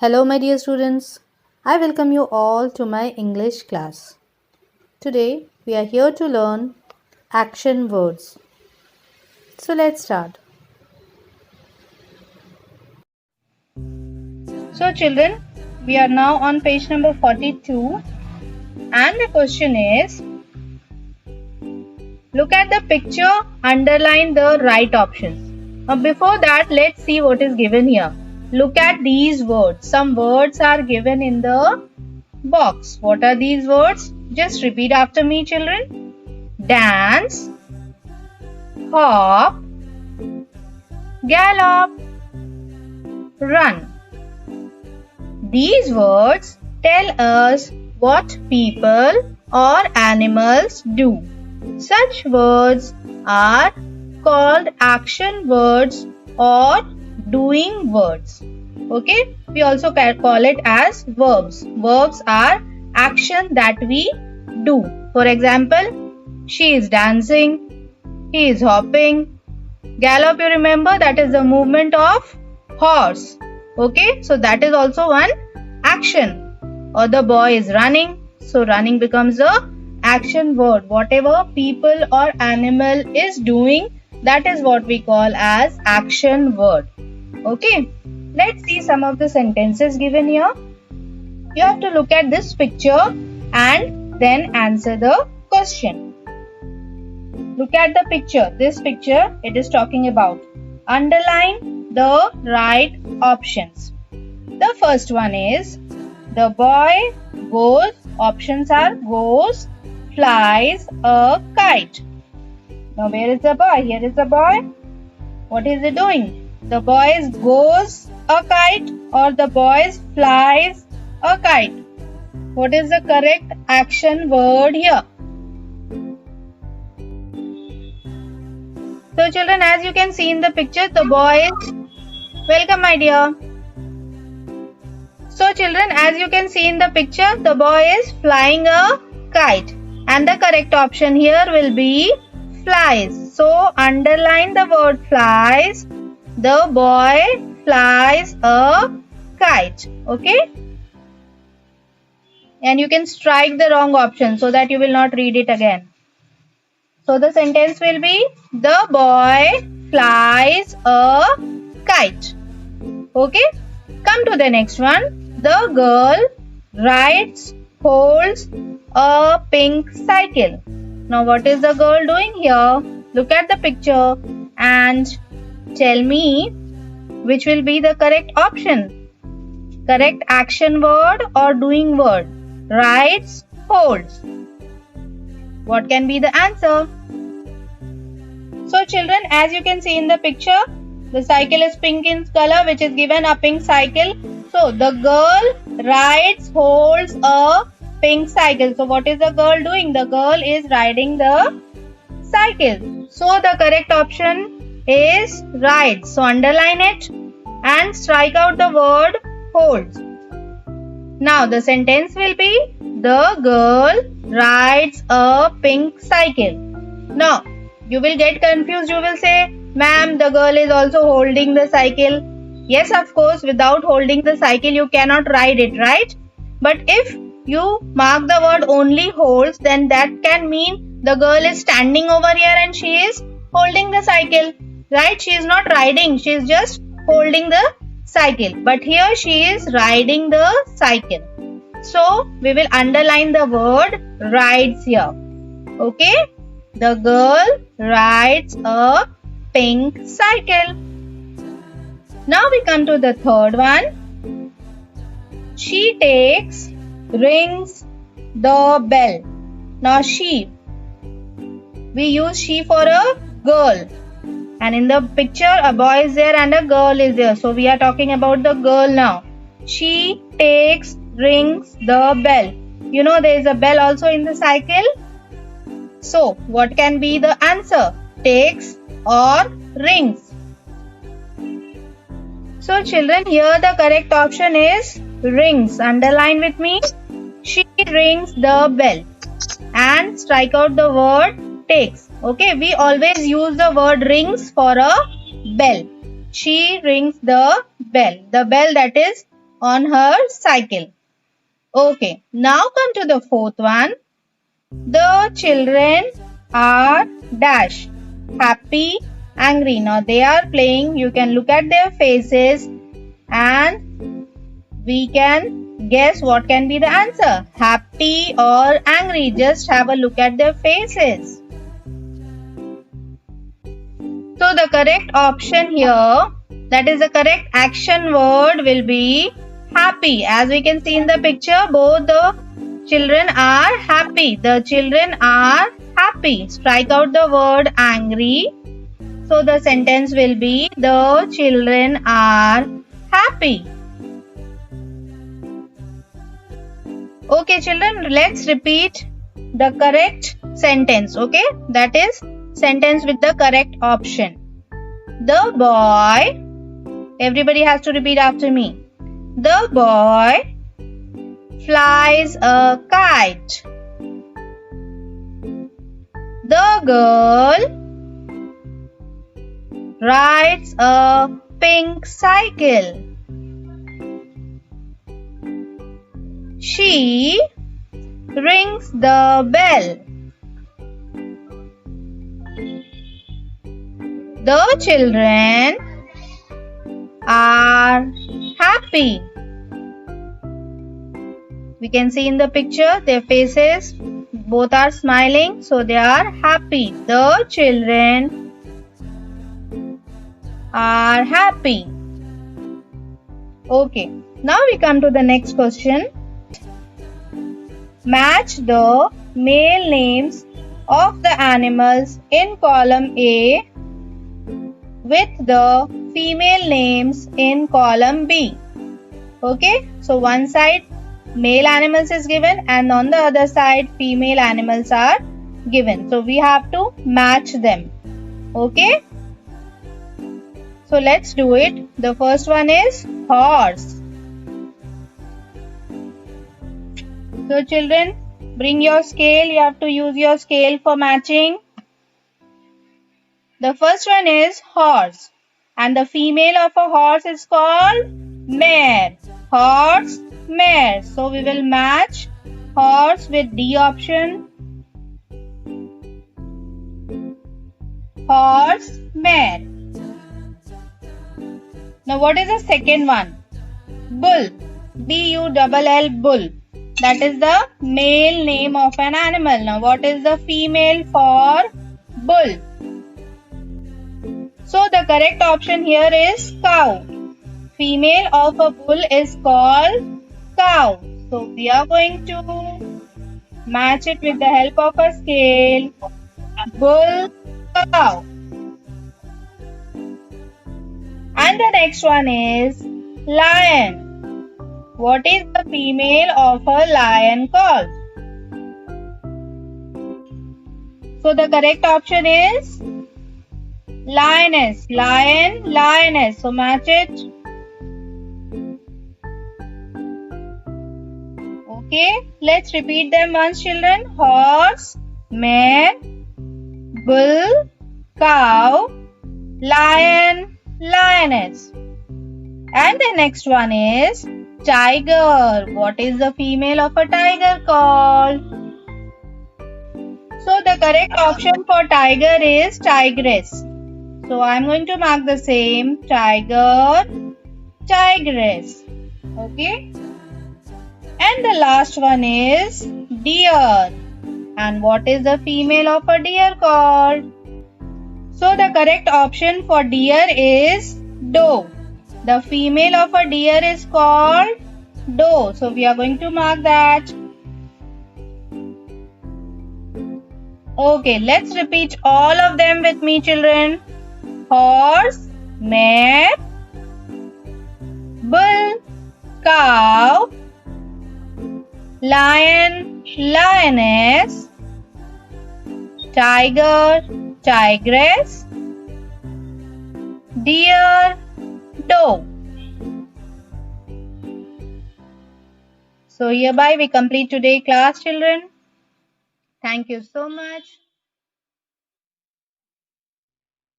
Hello, my dear students. I welcome you all to my English class. Today, we are here to learn action words. So, let's start. So children, we are now on page number 42 and the question is, look at the picture, underline the right options. Now before that, let's see what is given here. Look at these words. Some words are given in the box. What are these words? Just repeat after me, children. Dance, hop, gallop, run. These words tell us what people or animals do. Such words are called action words or doing words. Okay, we also call it as verbs. Verbs are action that we do. For example, she is dancing, he is hopping. Gallop, you remember, that is the movement of horse. Okay, so that is also one action. Or the boy is running, so running becomes a action word. Whatever people or animal is doing, that is what we call as action word. Okay, let's see some of the sentences given here. You have to look at this picture and then answer the question. Look at the picture. This picture, it is talking about. Underline the right options. The first one is the boy goes, options are goes, flies a kite. Now where is the boy? Here is the boy. What is he doing? The boy goes a kite or the boy flies a kite. What is the correct action word here? So children, as you can see in the picture, the boy is, welcome my dear. So children, as you can see in the picture, the boy is flying a kite and the correct option here will be flies. So underline the word flies. The boy flies a kite. Okay? And you can strike the wrong option so that you will not read it again. So the sentence will be, the boy flies a kite. Okay? Come to the next one. The girl holds a pink cycle. Now what is the girl doing here? Look at the picture and tell me which will be the correct option. Correct action word or doing word? Rides, holds. What can be the answer? So children, as you can see in the picture, the cycle is pink in color, which is given a pink cycle. So the girl holds a pink cycle. So what is the girl doing? The girl is riding the cycle. So the correct option is rides. So underline it and strike out the word holds. Now the sentence will be, the girl rides a pink cycle. Now you will get confused. You will say, ma'am, the girl is also holding the cycle. Yes, of course, without holding the cycle, you cannot ride it, right? But if you mark the word only holds, then that can mean the girl is standing over here and she is holding the cycle, right? She is not riding, she is just holding the cycle. But here she is riding the cycle. So, we will underline the word rides here. Okay? The girl rides a pink cycle. Now we come to the third one. She rings the bell. Now we use she for a girl. And in the picture, a boy is there and a girl is there. So we are talking about the girl now. She rings the bell. You know there is a bell also in the cycle. So what can be the answer? Takes or rings? So children, here the correct option is rings. Underline with me. She rings the bell. And strike out the word takes. Okay, we always use the word rings for a bell. She rings the bell. The bell that is on her cycle. Okay, now come to the fourth one. The children are dash happy, angry. Now they are playing. You can look at their faces and we can guess what can be the answer. Happy or angry. Just have a look at their faces. So the correct option here, that is the correct action word, will be happy. As we can see in the picture, both the children are happy. The children are happy. Strike out the word angry. So the sentence will be the children are happy. Okay children, let's repeat the correct sentence. Okay, that is sentence with the correct option. The boy, everybody has to repeat after me. The boy flies a kite. The girl rides a pink cycle. She rings the bell. The children are happy. We can see in the picture their faces, both are smiling, so they are happy. The children are happy. Okay, now we come to the next question. Match the male names of the animals in column A with the female names in column B. Okay, so one side male animals is given and on the other side female animals are given. So we have to match them. Okay, so let's do it. The first one is horse. So children, bring your scale. You have to use your scale for matching. The first one is horse and the female of a horse is called mare. Horse, mare. So we will match horse with D option. Horse, mare. Now what is the second one? Bull. B-U-L-L, bull. That is the male name of an animal. Now what is the female for bull? So the correct option here is cow. Female of a bull is called cow. So we are going to match it with the help of a scale. Bull, cow. And the next one is lion. What is the female of a lion called? So the correct option is lioness. Lion, lioness. So match it. Okay, let's repeat them once children. Horse, mare, bull, cow, lion, lioness. And the next one is tiger. What is the female of a tiger called? So the correct option for tiger is tigress. So I am going to mark the same. Tiger, tigress. Okay. And the last one is deer. And what is the female of a deer called? So the correct option for deer is doe. The female of a deer is called doe. So we are going to mark that. Okay, let's repeat all of them with me children. Horse, mare, bull, cow, lion, lioness, tiger, tigress, deer, doe. So hereby we complete today's class children. Thank you so much.